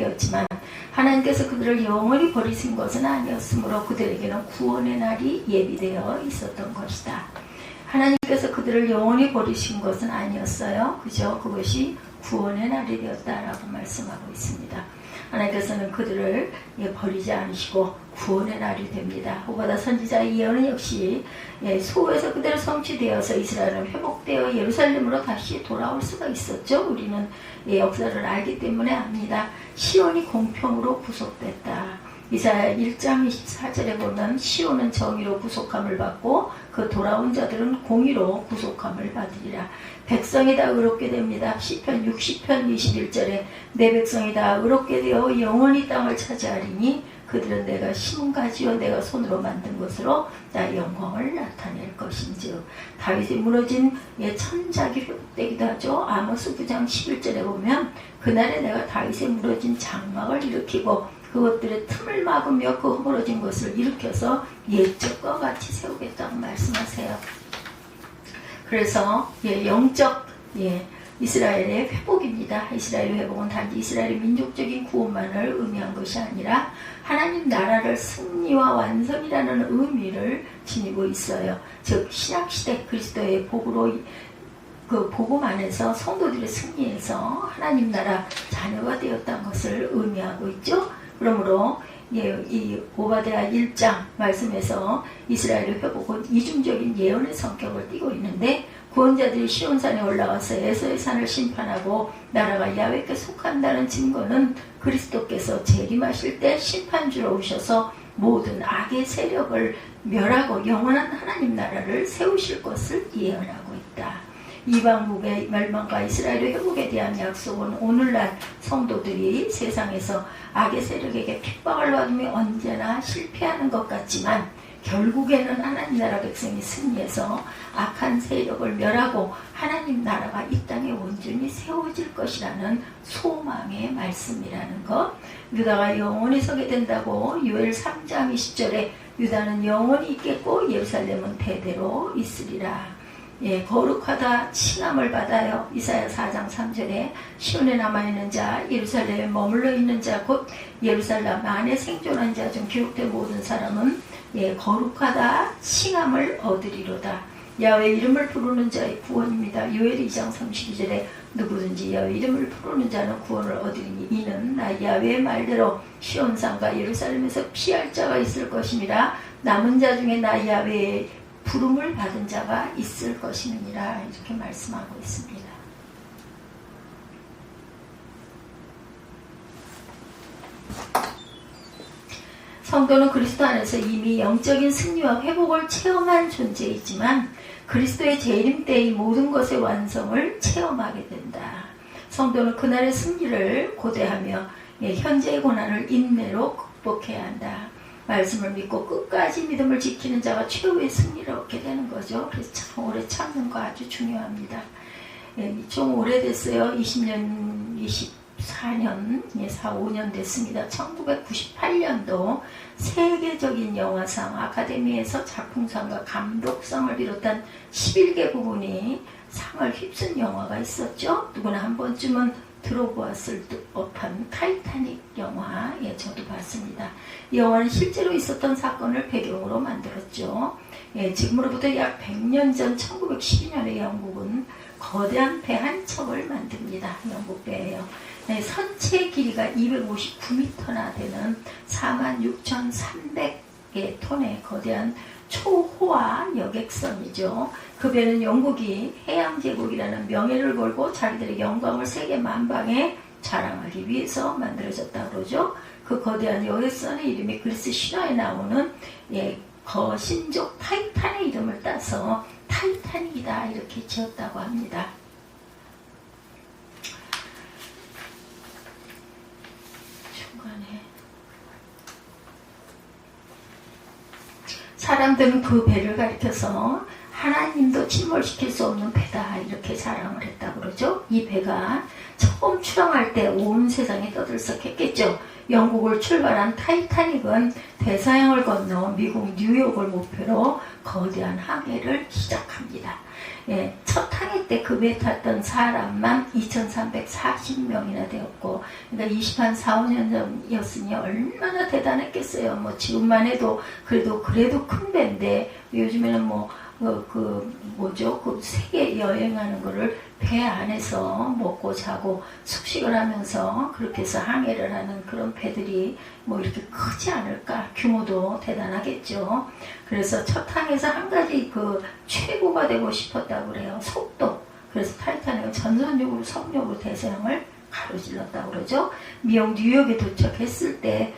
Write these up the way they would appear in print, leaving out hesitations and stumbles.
되었지만 하나님께서 그들을 영원히 버리신 것은 아니었으므로 그들에게는 구원의 날이 예비되어 있었던 것이다. 하나님께서 그들을 영원히 버리신 것은 아니었어요. 그죠? 그것이 구원의 날이 되었다라고 말씀하고 있습니다. 하나님께서는 그들을 버리지 않으시고 구원의 날이 됩니다. 오바다 선지자의 예언은 역시 소에서 그대로 성취되어서 이스라엘은 회복되어 예루살렘으로 다시 돌아올 수가 있었죠. 우리는 역사를 알기 때문에 압니다. 시온이 공평으로 구속됐다. 이사야 1장 24절에 보면 시온은 정의로 구속함을 받고 그 돌아온 자들은 공의로 구속함을 받으리라. 백성이 다 의롭게 됩니다. 시편 60편 21절에 내 백성이 다 의롭게 되어 영원히 땅을 차지하리니 그들은 내가 심은 가지요 내가 손으로 만든 것으로 나 영광을 나타낼 것인즉. 다윗이 무너진 천작이 회복되기도 하죠. 아모스 9장 11절에 보면 그날에 내가 다윗의 무너진 장막을 일으키고 그것들의 틈을 막으며 그 허물어진 것을 일으켜서 옛적과 같이 세우겠다고 말씀하세요. 그래서 영적 이스라엘의 회복입니다. 이스라엘의 회복은 단지 이스라엘의 민족적인 구원만을 의미한 것이 아니라 하나님 나라를 승리와 완성이라는 의미를 지니고 있어요. 즉 신약시대 그리스도의 복으로 그 복음 안에서 성도들의 승리에서 하나님 나라 자녀가 되었다는 것을 의미하고 있죠. 그러므로 이 오바댜 1장 말씀에서 이스라엘의 회복은 이중적인 예언의 성격을 띠고 있는데 구원자들이 시온산에 올라와서 에서의 산을 심판하고 나라가 야훼께 속한다는 증거는 그리스도께서 재림하실 때 심판주로 오셔서 모든 악의 세력을 멸하고 영원한 하나님 나라를 세우실 것을 예언하고 있다. 이방국의 멸망과 이스라엘의 회복에 대한 약속은 오늘날 성도들이 세상에서 악의 세력에게 핍박을 받으며 언제나 실패하는 것 같지만 결국에는 하나님 나라 백성이 승리해서 악한 세력을 멸하고 하나님 나라가 이 땅에 온전히 세워질 것이라는 소망의 말씀이라는 것. 유다가 영원히 서게 된다고 요엘 3장 20절에 유다는 영원히 있겠고 예루살렘은 대대로 있으리라. 거룩하다 칭함을 받아요. 이사야 4장 3절에 시온에 남아있는 자 예루살렘에 머물러 있는 자 곧 예루살렘 안에 생존한 자 중 기록된 모든 사람은 거룩하다 칭함을 얻으리로다. 야훼 이름을 부르는 자의 구원입니다. 요엘 2장 32절에 누구든지 야훼 이름을 부르는 자는 구원을 얻으리니 이는 나 야훼의 말대로 시온산과 예루살렘에서 피할 자가 있을 것임이라. 남은 자 중에 나 야훼의 부름을 받은 자가 있을 것이니라. 이렇게 말씀하고 있습니다. 성도는 그리스도 안에서 이미 영적인 승리와 회복을 체험한 존재이지만 그리스도의 재림 때의 모든 것의 완성을 체험하게 된다. 성도는 그날의 승리를 고대하며 현재의 고난을 인내로 극복해야 한다. 말씀을 믿고 끝까지 믿음을 지키는 자가 최후의 승리를 얻게 되는 거죠. 그래서 참 오래 참는 거 아주 중요합니다. 좀 오래됐어요. 20년, 24년, 4, 5년 됐습니다. 1998년도 세계적인 영화상 아카데미에서 작품상과 감독상을 비롯한 11개 부분이 상을 휩쓴 영화가 있었죠. 누구나 한 번쯤은 들어보았을 법한 타이타닉 영화, 저도 봤습니다. 이 영화는 실제로 있었던 사건을 배경으로 만들었죠. 지금으로부터 약 100년 전 1912년에 영국은 거대한 배 한 척을 만듭니다. 영국 배예요. 선체 길이가 259m나 되는 46,300개 톤의 거대한 초호화 여객선이죠. 그 배는 영국이 해양제국이라는 명예를 걸고 자기들의 영광을 세계 만방에 자랑하기 위해서 만들어졌다고 그러죠. 그 거대한 여객선의 이름이 그리스 신화에 나오는 거신족 타이탄의 이름을 따서 타이타닉이다 이렇게 지었다고 합니다. 사람들은 그 배를 가리켜서 하나님도 침몰시킬 수 없는 배다 이렇게 자랑을 했다고 그러죠. 이 배가 처음 출항할 때 온 세상에 떠들썩했겠죠. 영국을 출발한 타이타닉은 대서양을 건너 미국 뉴욕을 목표로 거대한 항해를 시작합니다. 첫 항해 때 급에 탔던 사람만 2340명이나 되었고, 그러니까 20한 4, 5년 전이었으니 얼마나 대단했겠어요. 뭐 지금만 해도 그래도 큰 배인데, 요즘에는 그 세계 여행하는 거를 배 안에서 먹고 자고 숙식을 하면서 그렇게 해서 항해를 하는 그런 배들이 뭐 이렇게 크지 않을까. 규모도 대단하겠죠. 그래서 첫 항에서 한 가지 최고가 되고 싶었다고 그래요. 속도. 그래서 타이타닉은 전선적으로 속력으로 대서양을 가로질렀다고 그러죠. 미국 뉴욕에 도착했을 때,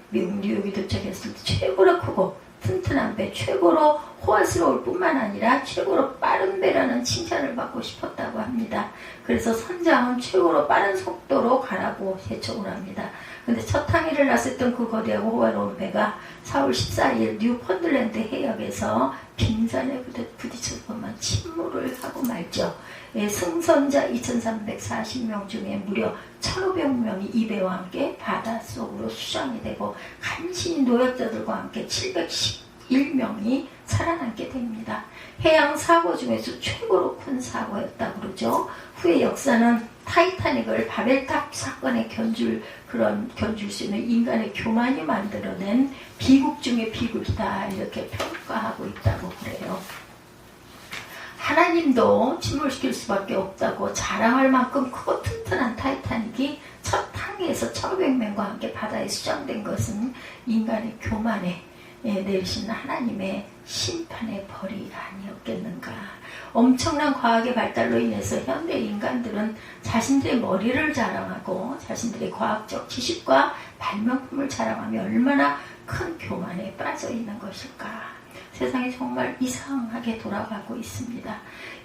미국 뉴욕에 도착했을 때 최고로 크고 튼튼한 배, 최고로 호화스러울 뿐만 아니라 최고로 빠른 배라는 칭찬을 받고 싶었다고 합니다. 그래서 선장은 최고로 빠른 속도로 가라고 재촉을 합니다. 근데 첫 항해를 나섰던 그 거대하고 호화로운 배가 4월 14일 뉴펀들랜드 해역에서 빙산에 부딪혀서만 침몰을 하고 말죠. 승선자 2340명 중에 무려 1500명이 이 배와 함께 바닷속으로 수장이 되고 간신히 노약자들과 함께 711명이 살아남게 됩니다. 해양 사고 중에서 최고로 큰 사고였다고 그러죠. 후에 역사는 타이타닉을 바벨탑 사건에 견줄 수 있는 인간의 교만이 만들어낸 비극 중의 비극이다, 이렇게 평가하고 있다고 그래요. 하나님도 침몰시킬 수밖에 없다고 자랑할 만큼 크고 튼튼한 타이타닉이 첫 항해에서 1500명과 함께 바다에 수장된 것은 인간의 교만에 내리신 하나님의 심판의 벌이 아니었겠는가. 엄청난 과학의 발달로 인해서 현대 인간들은 자신들의 머리를 자랑하고 자신들의 과학적 지식과 발명품을 자랑하며 얼마나 큰 교만에 빠져 있는 것일까. 세상이 정말 이상하게 돌아가고 있습니다.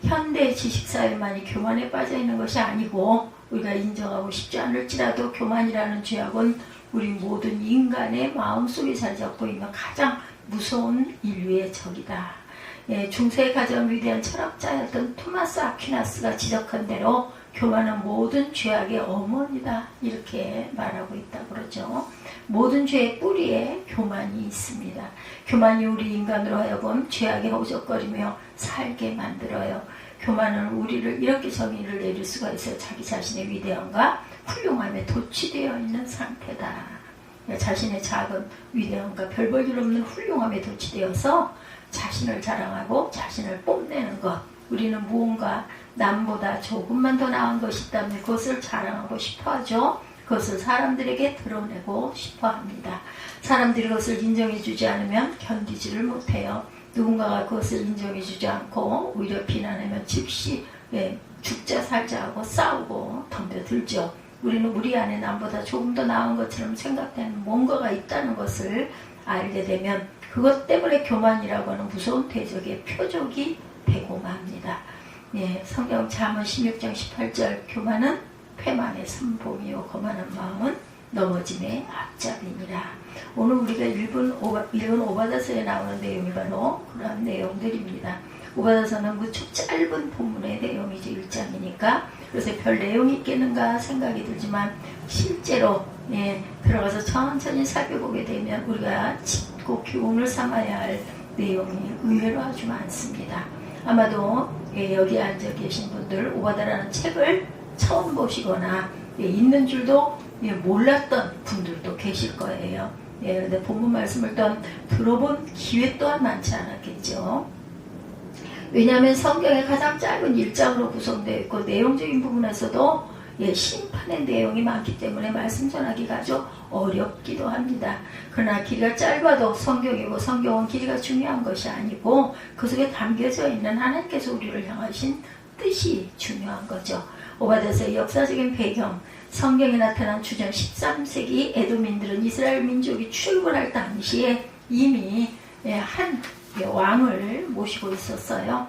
현대 지식사회만이 교만에 빠져 있는 것이 아니고, 우리가 인정하고 싶지 않을지라도 교만이라는 죄악은 우리 모든 인간의 마음속에 자리 잡고 있는 가장 무서운 인류의 적이다. 중세의 가장 위대한 철학자였던 토마스 아퀴나스가 지적한 대로 교만은 모든 죄악의 어머니다, 이렇게 말하고 있다고 그러죠. 모든 죄의 뿌리에 교만이 있습니다. 교만이 우리 인간으로 하여금 죄악에 허우적거리며 살게 만들어요. 교만은 우리를 이렇게 정의를 내릴 수가 있어요. 자기 자신의 위대함과 훌륭함에 도취되어 있는 상태다. 자신의 작은 위대함과 별 볼 일 없는 훌륭함에 도취되어서 자신을 자랑하고 자신을 뽐내는 것. 우리는 무언가 남보다 조금만 더 나은 것이 있다면 그것을 자랑하고 싶어하죠. 그것을 사람들에게 드러내고 싶어합니다. 사람들이 그것을 인정해주지 않으면 견디지를 못해요. 누군가가 그것을 인정해주지 않고 오히려 비난하면 즉시 죽자 살자 하고 싸우고 덤벼들죠. 우리는 우리 안에 남보다 조금 더 나은 것처럼 생각되는 뭔가가 있다는 것을 알게 되면 그것 때문에 교만이라고 하는 무서운 대적의 표적이 되고 맙니다. 성경 잠언 16장 18절, 교만은 패망의 선봉이요 거만한 마음은 넘어짐의 앞잡이니라. 오늘 우리가 읽은 오바다서에 나오는 내용이 바로 그러한 내용들입니다. 오바다서는 무척 짧은 본문의 내용이지 1장이니까 그래서 별 내용이 있겠는가 생각이 들지만 실제로 들어가서 천천히 살펴보게 되면 우리가 짚고 교훈을 삼아야 할 내용이 의외로 아주 많습니다. 아마도 여기 앉아 계신 분들 오바다라는 책을 처음 보시거나 있는 줄도 몰랐던 분들도 계실 거예요. 근데 본문 말씀을 또한 들어본 기회 또한 많지 않았겠죠. 왜냐하면 성경의 가장 짧은 1장으로 구성되어 있고 내용적인 부분에서도 심판의 내용이 많기 때문에 말씀 전하기가 아주 어렵기도 합니다. 그러나 길이가 짧아도 성경이고 성경은 길이가 중요한 것이 아니고 그 속에 담겨져 있는 하나님께서 우리를 향하신 뜻이 중요한 거죠. 오바다서의 역사적인 배경, 성경에 나타난 주전 13세기 에돔인들은 이스라엘 민족이 출국할 당시에 이미 한 왕을 모시고 있었어요.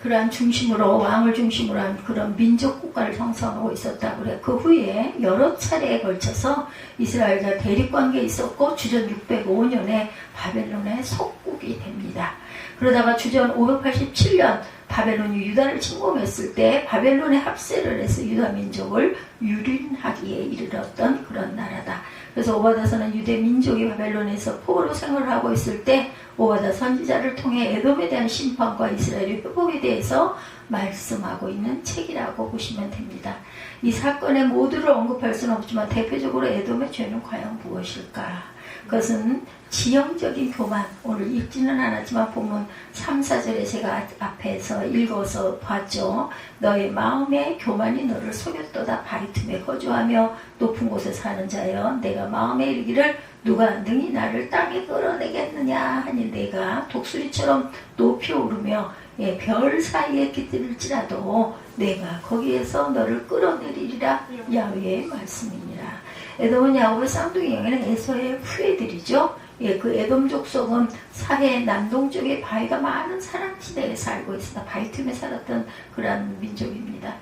그러한 중심으로 왕을 중심으로 한 그런 민족 국가를 형성하고 있었다고 그래요. 그 후에 여러 차례에 걸쳐서 이스라엘과 대립관계에 있었고 주전 605년에 바벨론의 속국이 됩니다. 그러다가 주전 587년 바벨론이 유다를 침공했을 때 바벨론에 합세를 해서 유다 민족을 유린하기에 이르렀던 그런 나라다. 그래서 오바다서는 유대 민족이 바벨론에서 포로로 생활을 하고 있을 때 오바다 선지자를 통해 에돔에 대한 심판과 이스라엘의 회복에 대해서 말씀하고 있는 책이라고 보시면 됩니다. 이 사건의 모두를 언급할 수는 없지만 대표적으로 에돔의 죄는 과연 무엇일까? 그것은 지형적인 교만, 오늘 읽지는 않았지만 본문 3, 4절에 제가 앞에서 읽어서 봤죠. 너의 마음의 교만이 너를 속였도다. 바위 틈에 거주하며 높은 곳에 사는 자여, 내가 마음에 이르기를 누가 능히 나를 땅에 끌어내겠느냐 하니 내가 독수리처럼 높이 오르며 별 사이에 깃들일지라도 내가 거기에서 너를 끌어내리리라. 야훼의 말씀이니라. 에돔은 야곱의 쌍둥이 형에는 에서의 후예들이죠. 그 에돔 족속은 사해 남동쪽에 바위가 많은 산악지대에 살고 있습니다. 바위 틈에 살았던 그런 민족입니다.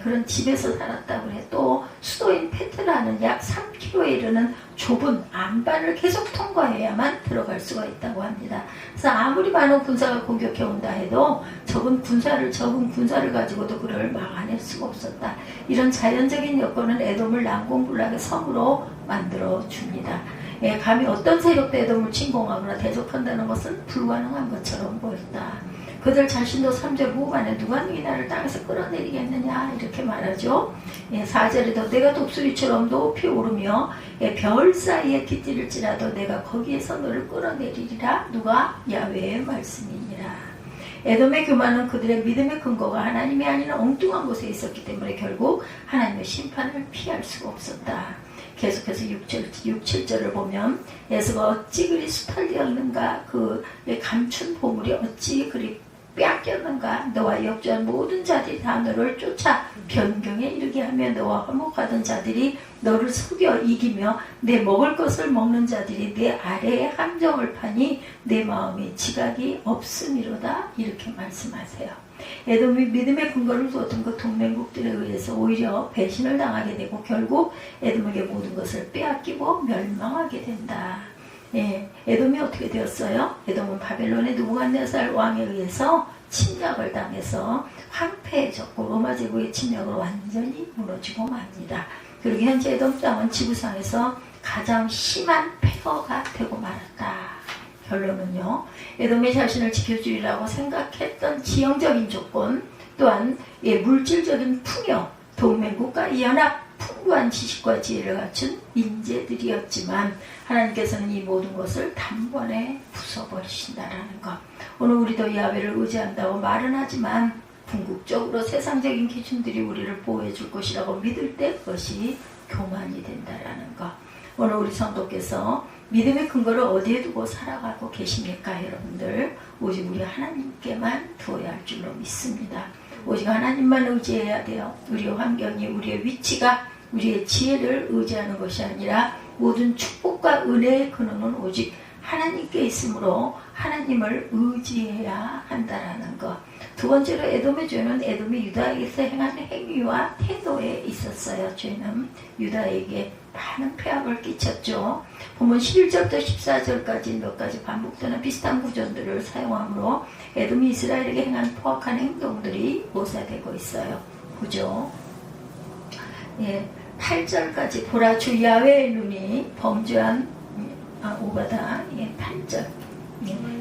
그런 집에서 살았다고 해. 또 수도인 페트라는 약 3km에 이르는 좁은 안반을 계속 통과해야만 들어갈 수가 있다고 합니다. 그래서 아무리 많은 군사가 공격해 온다 해도 적은 군사를 가지고도 그를 막아낼 수가 없었다. 이런 자연적인 여건은 에돔을 난공불락의 섬으로 만들어 줍니다. 감히 어떤 세력도 에돔을 침공하거나 대적한다는 것은 불가능한 것처럼 보였다. 그들 자신도 3절 후반에 누가 너희 나를 땅에서 끌어내리겠느냐 이렇게 말하죠. 4절에도 내가 독수리처럼 높이 오르며 별 사이에 깃들일지라도 내가 거기에서 너를 끌어내리리라. 누가? 야훼의 말씀이니라. 에돔의 교만은 그들의 믿음의 근거가 하나님이 아닌 엉뚱한 곳에 있었기 때문에 결국 하나님의 심판을 피할 수가 없었다. 계속해서 6, 7절을 보면 에서가 어찌 그리 수탈되었는가, 그 감춘 보물이 어찌 그리 빼앗겼는가. 너와 역주한 모든 자들이 다 너를 쫓아 변경에 이르게 하며 너와 화목하던 자들이 너를 속여 이기며 내 먹을 것을 먹는 자들이 내 아래에 함정을 파니 내 마음에 지각이 없음이로다. 이렇게 말씀하세요. 에돔이 믿음의 근거를 두었던 그 동맹국들에 의해서 오히려 배신을 당하게 되고 결국 에돔에게 모든 것을 빼앗기고 멸망하게 된다. 에돔이 어떻게 되었어요? 에돔은 바벨론의 느부갓네살 왕에 의해서 침략을 당해서 황폐해졌고 로마 제국의 침략으로 완전히 무너지고 맙니다. 그리고 현재 에돔 땅은 지구상에서 가장 심한 폐허가 되고 말았다. 결론은요, 에돔의 자신을 지켜주리라고 생각했던 지형적인 조건, 또한 물질적인 풍요, 동맹국가 이연합, 풍부한 지식과 지혜를 갖춘 인재들이었지만 하나님께서는 이 모든 것을 단번에 부숴버리신다라는 것. 오늘 우리도 야훼를 의지한다고 말은 하지만 궁극적으로 세상적인 기준들이 우리를 보호해 줄 것이라고 믿을 때 그것이 교만이 된다라는 것. 오늘 우리 성도께서 믿음의 근거를 어디에 두고 살아가고 계십니까? 여러분들 오직 우리 하나님께만 두어야 할 줄로 믿습니다. 오직 하나님만 의지해야 돼요. 우리의 환경이, 우리의 위치가, 우리의 지혜를 의지하는 것이 아니라 모든 축복과 은혜의 근원은 오직 하나님께 있으므로 하나님을 의지해야 한다라는 것. 두 번째로 에돔의 죄는 에돔이 유다에게서 행한 행위와 태도에 있었어요. 죄는 유다에게 많은 폐악을 끼쳤죠. 보면 11절부터 14절까지 몇 가지 반복되는 비슷한 구절들을 사용하므로 에돔이 이스라엘에게 행한 포악한 행동들이 묘사되고 있어요. 보죠. 8절까지 보라 주 야훼의 눈이 범죄한 오바다. 8절.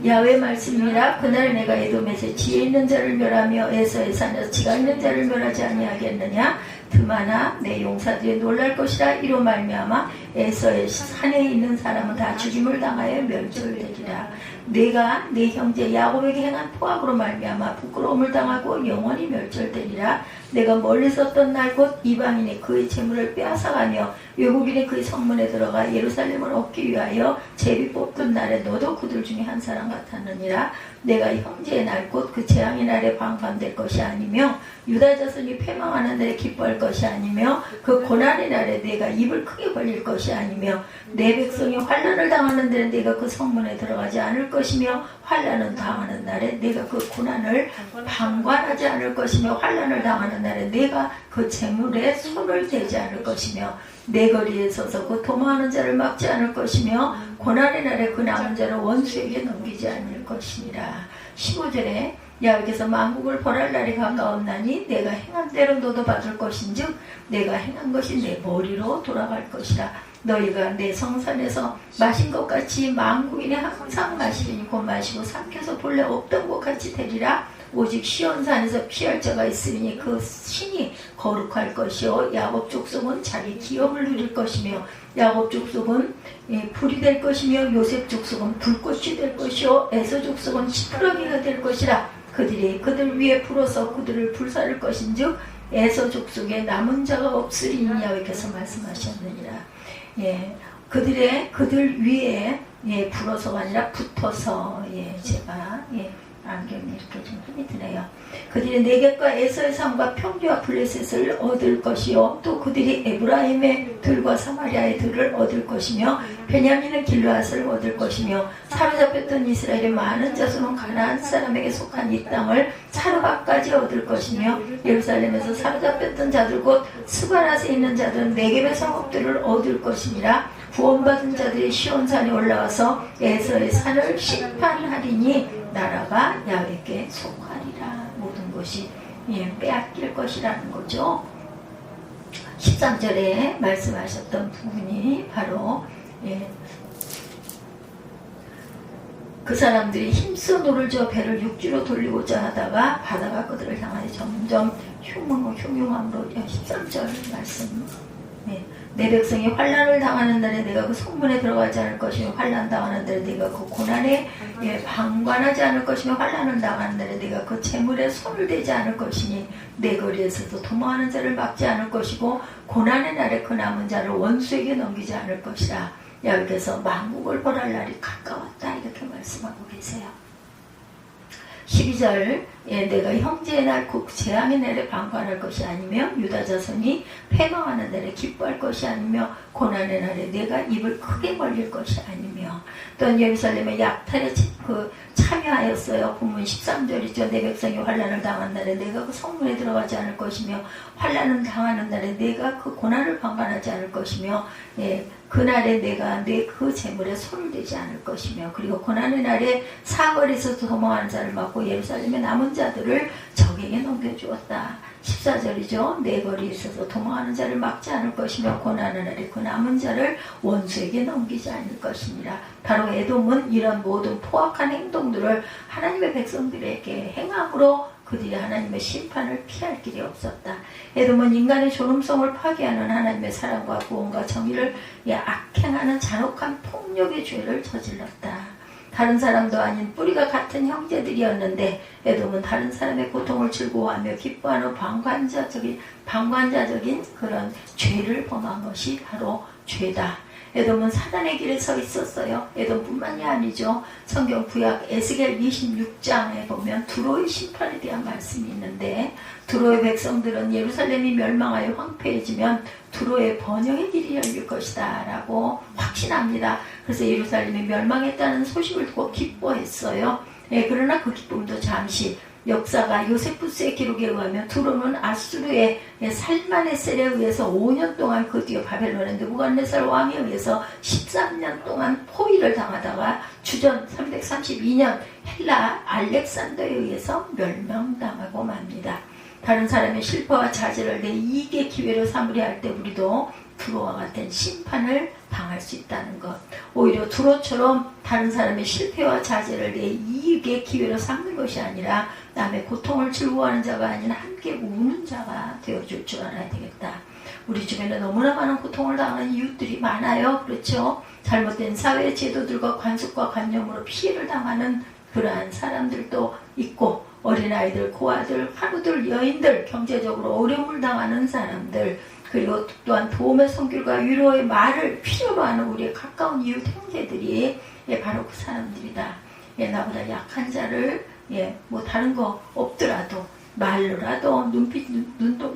야훼의 말씀이라 그날 내가 에돔에서 지혜 있는 자를 멸하며 에서에 사냐 지가 있는 자를 멸하지 아니하겠느냐. 드마나 내 용사들이 놀랄 것이라. 이로 말미암아 에서의 산에 있는 사람은 다 죽임을 당하여 멸절되리라. 내가 내 형제 야곱에게 행한 포악으로 말미암아 부끄러움을 당하고 영원히 멸절되리라. 내가 멀리 섰던 날 곧 이방인이 그의 재물을 빼앗아가며 외국인이 그의 성문에 들어가 예루살렘을 얻기 위하여 제비 뽑던 날에 너도 그들 중에 한 사람 같았느니라. 내가 형제의 날 곧 그 재앙의 날에 방관될 것이 아니며 유다 자손이 패망하는 날에 기뻐할 것이 아니며 그 고난의 날에 내가 입을 크게 벌릴 것이 아니며 내 백성이 환난을 당하는 데는 내가 그 성문에 들어가지 않을 것이며 환난을 당하는 날에 내가 그 고난을 방관하지 않을 것이며 환난을 당하는 날에 내가 그 재물에 손을 대지 않을 것이며 내 거리에 서서 그 도망하는 자를 막지 않을 것이며 고난의 날에 그 남은 자를 원수에게 넘기지 않을 것이니라. 15절에 야훼께서 만국을 벌할 날이 가까웠나니 내가 행한 대로 너도 받을 것인즉 내가 행한 것이 내 머리로 돌아갈 것이라. 너희가 내 성산에서 마신 것 같이 만국인이 항상 마시리니 곧 마시고 삼켜서 본래 없던 것 같이 되리라. 오직 시온산에서 피할 자가 있으니 그 신이 거룩할 것이요 야곱 족속은 자기 기업을 누릴 것이며 야곱 족속은 불이 될 것이며 요셉 족속은 불꽃이 될 것이요 에서 족속은 시끄러기가 될 것이라. 그들이 그들 위에 불어서 그들을 불사를 것인즉 에서 족속에 남은 자가 없으리니 여호와께서 말씀하셨느니라. 그들 위에 불어서가 아니라 붙어서 제가 안경이 이렇게 좀 힘이 드네요. 그들이 네겝과 에서의 삶과 평지와 블레셋을 얻을 것이요 또 그들이 에브라임의 들과 사마리아의 들을 얻을 것이며 베냐민은 길르앗을 얻을 것이며 사로잡혔던 이스라엘의 많은 자손은 가나안 사람에게 속한 이 땅을 사르밧까지 얻을 것이며 예루살렘에서 사로잡혔던 자들 곧 스바낫에 있는 자들은 네겝의 성읍들을 얻을 것이니라. 구원받은 자들이 시온산에 올라와서 에서의 산을 심판하리니 나라가 야훼께 속하리라. 모든 것이 빼앗길 것이라는 거죠. 13절에 말씀하셨던 부분이 바로 그 사람들이 힘써 노를 저어 배를 육지로 돌리고자 하다가 바다가 그들을 향하여 점점 흉흉함으로 13절 말씀. 내 백성이 환난을 당하는 날에 내가 그 성문에 들어가지 않을 것이며 환난 당하는 날에 내가 그 고난에 방관하지 않을 것이며 환난을 당하는 날에 내가 그 재물에 손을 대지 않을 것이니 내 거리에서도 도망하는 자를 막지 않을 것이고 고난의 날에 그 남은 자를 원수에게 넘기지 않을 것이라. 여기서 만국을 벌할 날이 가까웠다 이렇게 말씀하고 계세요. 12절 내가 형제의 날 곧 재앙의 날에 방관할 것이 아니며 유다 자손이 패망하는 날에 기뻐할 것이 아니며 고난의 날에 내가 입을 크게 벌릴 것이 아니며 또 예루살렘의 약탈에 참여하였어요. 본문 13절이죠. 내 백성이 환난을 당한 날에 내가 그 성문에 들어가지 않을 것이며 환난을 당하는 날에 내가 그 고난을 방관하지 않을 것이며 그날에 내가 내 그 재물에 손을 대지 않을 것이며 그리고 고난의 날에 사거리에서 도망하는 자를 막고 예루살렘의 남은 자들을 적에게 넘겨주었다. 14절이죠. 내 거리에 있어서 도망하는 자를 막지 않을 것이며 고난의 날에 그 남은 자를 원수에게 넘기지 않을 것이니라. 바로 에돔은 이런 모든 포악한 행동들을 하나님의 백성들에게 행함으로 그들이 하나님의 심판을 피할 길이 없었다. 에돔은 인간의 존엄성을 파괴하는 하나님의 사랑과 구원과 정의를 악행하는 잔혹한 폭력의 죄를 저질렀다. 다른 사람도 아닌 뿌리가 같은 형제들이었는데 에돔은 다른 사람의 고통을 즐거워하며 기뻐하는 방관자적인 그런 죄를 범한 것이 바로 죄다. 에돔은 사단의 길에 서 있었어요. 에돔뿐만이 아니죠. 성경 구약 에스겔 26장에 보면 두로의 심판에 대한 말씀이 있는데 두로의 백성들은 예루살렘이 멸망하여 황폐해지면 두로의 번영의 길이 열릴 것이다 라고 확신합니다. 그래서 예루살렘이 멸망했다는 소식을 듣고 기뻐했어요. 그러나 그 기쁨도 잠시 역사가 요세푸스의 기록에 의하면 두로는 아수르의 살마네셀에 의해서 5년 동안 그 뒤에 바벨론의 느부갓네살 왕에 의해서 13년 동안 포위를 당하다가 주전 332년 헬라 알렉산더에 의해서 멸망당하고 맙니다. 다른 사람의 실패와 자질을 내 이익의 기회로 삼으려 할 때 우리도 두로와 같은 심판을 당할 수 있다는 것. 오히려 두로처럼 다른 사람의 실패와 자질을 내 이익의 기회로 삼는 것이 아니라 남의 고통을 즐거워하는 자가 아닌 함께 우는 자가 되어줄 줄 알아야 되겠다. 우리 주변에 너무나 많은 고통을 당하는 이웃들이 많아요. 그렇죠? 잘못된 사회 제도들과 관습과 관념으로 피해를 당하는 그러한 사람들도 있고 어린아이들, 고아들, 환우들, 여인들, 경제적으로 어려움을 당하는 사람들 그리고 또한 도움의 손길과 위로의 말을 필요로 하는 우리의 가까운 이웃 형제들이 바로 그 사람들이다. 나보다 약한 자를 뭐 다른 거 없더라도 말로라도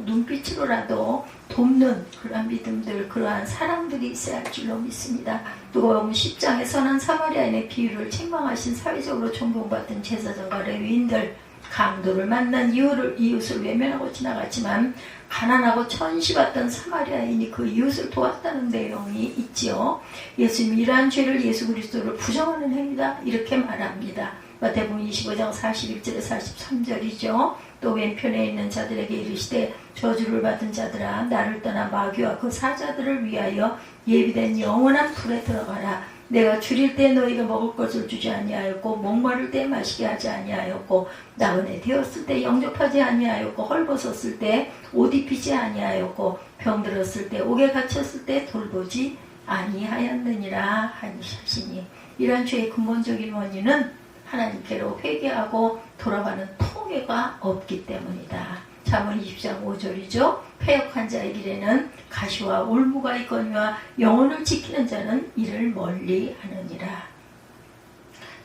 눈빛으로라도 돕는 그러한 믿음들 그러한 사람들이 있어야 할 줄로 믿습니다. 누가복음 10장에 선한 사마리아인의 비유를 책망하신 사회적으로 존경받던 제사장과 레위인들 강도를 만난 이웃을 외면하고 지나갔지만 가난하고 천시받던 사마리아인이 그 이웃을 도왔다는 내용이 있지요. 예수님이 이러한 죄를 예수 그리스도를 부정하는 행위다 이렇게 말합니다. 마태복음 25장 41절에 43절이죠. 또 왼편에 있는 자들에게 이르시되 저주를 받은 자들아 나를 떠나 마귀와 그 사자들을 위하여 예비된 영원한 불에 들어가라. 내가 줄일 때 너희가 먹을 것을 주지 아니하였고 목마를 때 마시게 하지 아니하였고 나그네 되었을 때 영접하지 아니하였고 헐벗었을 때 옷 입히지 아니하였고 병들었을 때 옥에 갇혔을 때 돌보지 아니하였느니라 하시니 이러한 죄의 근본적인 원인은 하나님께로 회개하고 돌아가는 통해가 없기 때문이다. 잠언 20장 5절이죠. 패역한 자의 길에는 가시와 올무가 있거니와 영혼을 지키는 자는 이를 멀리 하느니라.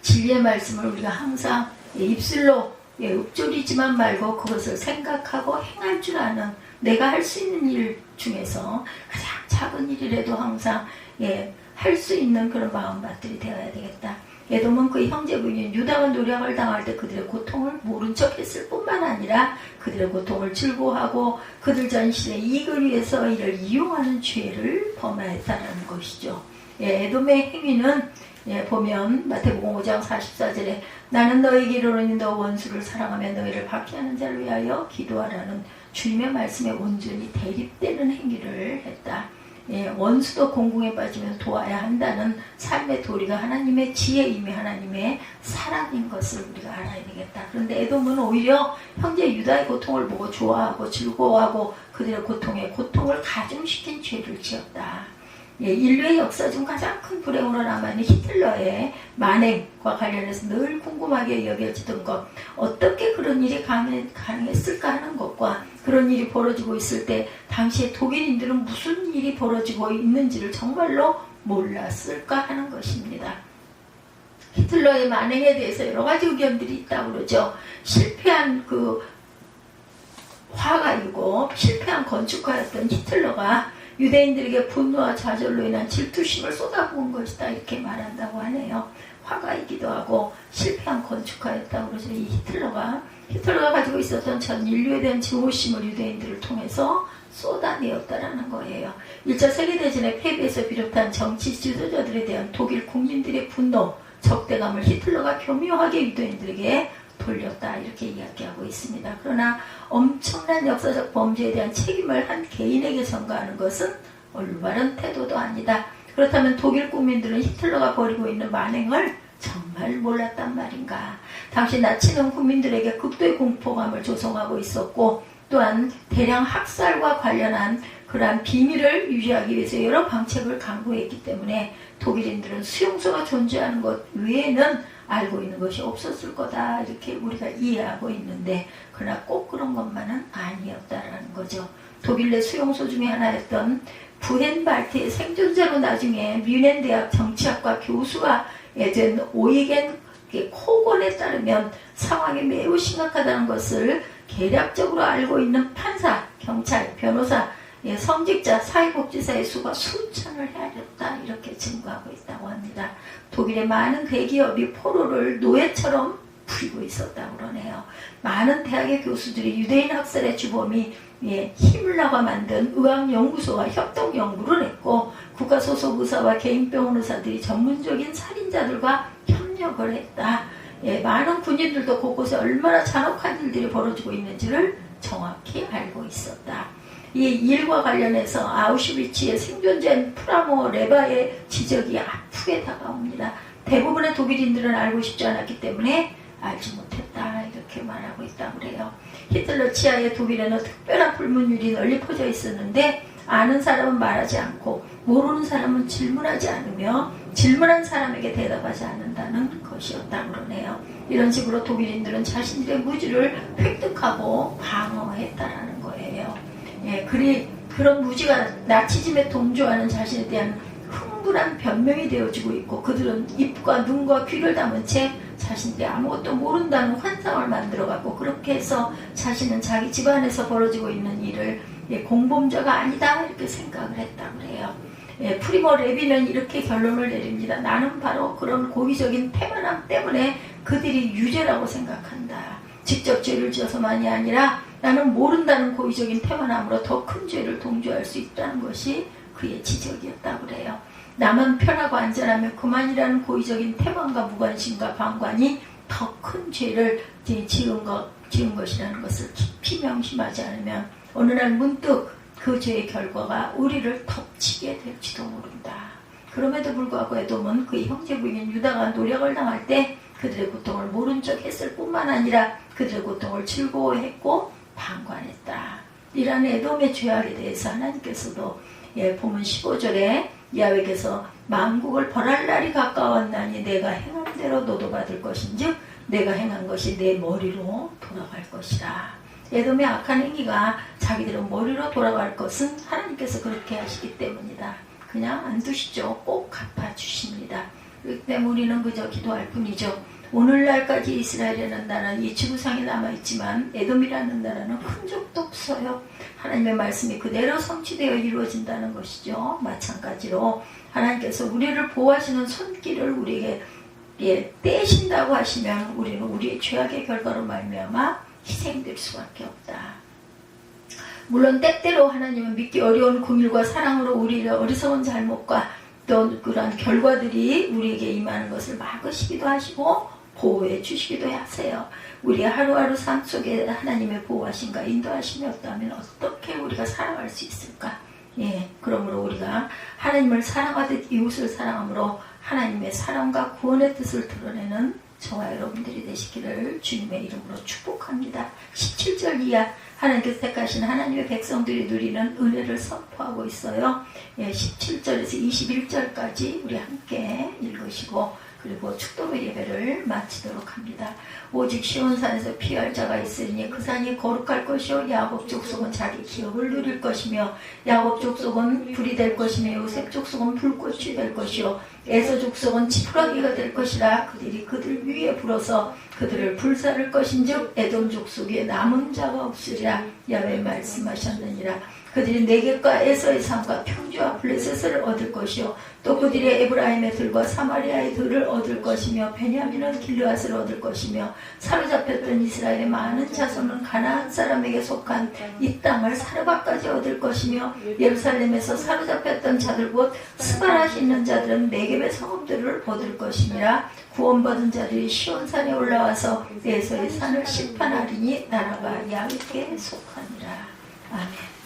진리의 말씀을 우리가 항상 입술로 읊조리지만 말고 그것을 생각하고 행할 줄 아는, 내가 할 수 있는 일 중에서 가장 작은 일이라도 항상 할 수 있는 그런 마음밭들이 되어야 되겠다. 에돔은 그 형제부인 유다가 노력을 당할 때 그들의 고통을 모른 척 했을 뿐만 아니라 그들의 고통을 즐거워하고 그들 전신의 이익을 위해서 이를 이용하는 죄를 범하였다는 것이죠. 에돔의 행위는 보면 마태복음 5장 44절에 나는 너희에게 이르노니 너 원수를 사랑하며 너희를 박해하는 자를 위하여 기도하라는 주님의 말씀에 온전히 대립되는 행위를 했다. 원수도 공궁에 빠지면 도와야 한다는 삶의 도리가 하나님의 지혜이며 하나님의 사랑인 것을 우리가 알아야 되겠다. 그런데 에돔은 오히려 형제 유다의 고통을 보고 좋아하고 즐거워하고 그들의 고통을 가중시킨 죄를 지었다. 인류의 역사 중 가장 큰 불행으로 남아있는 히틀러의 만행과 관련해서 늘 궁금하게 여겨지던 것, 어떻게 그런 일이 가능했을까 하는 것과 그런 일이 벌어지고 있을 때 당시에 독일인들은 무슨 일이 벌어지고 있는지를 정말로 몰랐을까 하는 것입니다. 히틀러의 만행에 대해서 여러 가지 의견들이 있다고 그러죠. 실패한 그 화가이고 실패한 건축가였던 히틀러가 유대인들에게 분노와 좌절로 인한 질투심을 쏟아부은 것이다 이렇게 말한다고 하네요. 화가이기도 하고 실패한 건축가였다고 그러죠. 이 히틀러가 가지고 있었던 전 인류에 대한 증오심을 유대인들을 통해서 쏟아내었다라는 거예요. 1차 세계대전의 패배에서 비롯한 정치 지도자들에 대한 독일 국민들의 분노, 적대감을 히틀러가 교묘하게 유대인들에게 돌렸다 이렇게 이야기하고 있습니다. 그러나 엄청난 역사적 범죄에 대한 책임을 한 개인에게 전가하는 것은 올바른 태도도 아니다. 그렇다면 독일 국민들은 히틀러가 벌이고 있는 만행을 정말 몰랐단 말인가. 당시 나치는 국민들에게 극도의 공포감을 조성하고 있었고 또한 대량 학살과 관련한 그러한 비밀을 유지하기 위해서 여러 방책을 강구했기 때문에 독일인들은 수용소가 존재하는 것 외에는 알고 있는 것이 없었을 거다 이렇게 우리가 이해하고 있는데 그러나 꼭 그런 것만은 아니었다라는 거죠. 독일 내 수용소 중에 하나였던 부헨발트의 생존자로 나중에 뮌헨 대학 정치학과 교수가 된 오이겐 코건에 따르면 상황이 매우 심각하다는 것을 계략적으로 알고 있는 판사, 경찰, 변호사, 성직자, 사회복지사의 수가 수천을 헤아렸다 이렇게 증거하고 있다고 합니다. 독일의 많은 대기업이 포로를 노예처럼 부리고 있었다고 그러네요. 많은 대학의 교수들이 유대인 학살의 주범이 힘을 나가 만든 의학연구소와 협동연구를 했고 국가소속 의사와 개인병원 의사들이 전문적인 살인자들과 협력을 했다. 많은 군인들도 곳곳에 얼마나 잔혹한 일들이 벌어지고 있는지를 정확히 알고 있었다. 이 일과 관련해서 아우슈비츠의 생존자인 프라모 레바의 지적이 아프게 다가옵니다. 대부분의 독일인들은 알고 싶지 않았기 때문에 알지 못했다 이렇게 말하고 있다고 그래요. 히틀러 치하의 독일에는 특별한 불문율이 널리 퍼져 있었는데 아는 사람은 말하지 않고 모르는 사람은 질문하지 않으며 질문한 사람에게 대답하지 않는다는 것이었다고 그러네요. 이런 식으로 독일인들은 자신들의 무지를 획득하고 방어했다라는 거예요. 그런 무지가 나치즘에 동조하는 자신에 대한 흥분한 변명이 되어지고 있고 그들은 입과 눈과 귀를 담은 채 자신들이 아무것도 모른다는 환상을 만들어갖고 그렇게 해서 자신은 자기 집안에서 벌어지고 있는 일을 공범자가 아니다 이렇게 생각을 했다고 해요. 프리모 레비는 이렇게 결론을 내립니다. 나는 바로 그런 고의적인 태만함 때문에 그들이 유죄라고 생각한다. 직접 죄를 지어서만이 아니라 나는 모른다는 고의적인 태만함으로 더 큰 죄를 동조할 수 있다는 것이 그의 지적이었다고 그래요. 나만 편하고 안전하면 그만이라는 고의적인 태만과 무관심과 방관이 더 큰 죄를 지은 것이라는 것을 깊이 명심하지 않으면 어느 날 문득 그 죄의 결과가 우리를 덮치게 될지도 모른다. 그럼에도 불구하고 에돔은 그의 형제 부인 유다가 노력을 당할 때 그들의 고통을 모른 척 했을 뿐만 아니라 그들의 고통을 즐거워했고 방관했다. 이런 에돔의 죄악에 대해서 하나님께서도 보면 15절에 야훼께서 만국을 벌할 날이 가까웠나니 내가 행한 대로 너도 받을 것인즉 내가 행한 것이 내 머리로 돌아갈 것이라. 에돔의 악한 행위가 자기들은 머리로 돌아갈 것은 하나님께서 그렇게 하시기 때문이다. 그냥 안 두시죠. 꼭 갚아주십니다. 그렇기 때문에 우리는 그저 기도할 뿐이죠. 오늘날까지 이스라엘이라는 나라는 이 지구상에 남아있지만 에돔이라는 나라는 큰 적도 없어요. 하나님의 말씀이 그대로 성취되어 이루어진다는 것이죠. 마찬가지로 하나님께서 우리를 보호하시는 손길을 우리에게 떼신다고 하시면 우리는 우리의 죄악의 결과로 말미암아 희생될 수밖에 없다. 물론 때때로 하나님은 믿기 어려운 긍휼과 사랑으로 우리를 어리석은 잘못과 또 그런 결과들이 우리에게 임하는 것을 막으시기도 하시고 보호해 주시기도 하세요. 우리의 하루하루 삶 속에 하나님의 보호하심과 인도하심이 없다면 어떻게 우리가 살아갈 수 있을까? 그러므로 우리가 하나님을 사랑하듯 이웃을 사랑함으로 하나님의 사랑과 구원의 뜻을 드러내는 저와 여러분들이 되시기를 주님의 이름으로 축복합니다. 17절 이하 하나님께서 택하신 하나님의 백성들이 누리는 은혜를 선포하고 있어요. 17절에서 21절까지 우리 함께 읽으시고 그리고 축도의 예배를 마치도록 합니다. 오직 시온산에서 피할 자가 있으니 그 산이 거룩할 것이요 야곱 족속은 자기 기업을 누릴 것이며 야곱 족속은 불이 될 것이며 요셉 족속은 불꽃이 될 것이요 에서 족속은 지푸라기가 될 것이라. 그들이 그들 위에 불어서 그들을 불사를 것인즉 에돔 족속에 남은 자가 없으리라. 야훼 말씀하셨느니라. 그들이 네겝과 에서의 산과 평지와 블레셋을 얻을 것이요 또 그들이 에브라임의 들과 사마리아의 들을 얻을 것이며 베냐민은 길르앗을 얻을 것이며 사로잡혔던 이스라엘의 많은 자손은 가나안 사람에게 속한 이 땅을 사르바까지 얻을 것이며 예루살렘에서 사로잡혔던 자들 곧 스바라시 있는 자들은 네겝의 성읍들을 얻을 것이니라. 구원받은 자들이 시온산에 올라와서 에서의 산을 심판하리니 나라가 야훼께 속하니라. 아멘.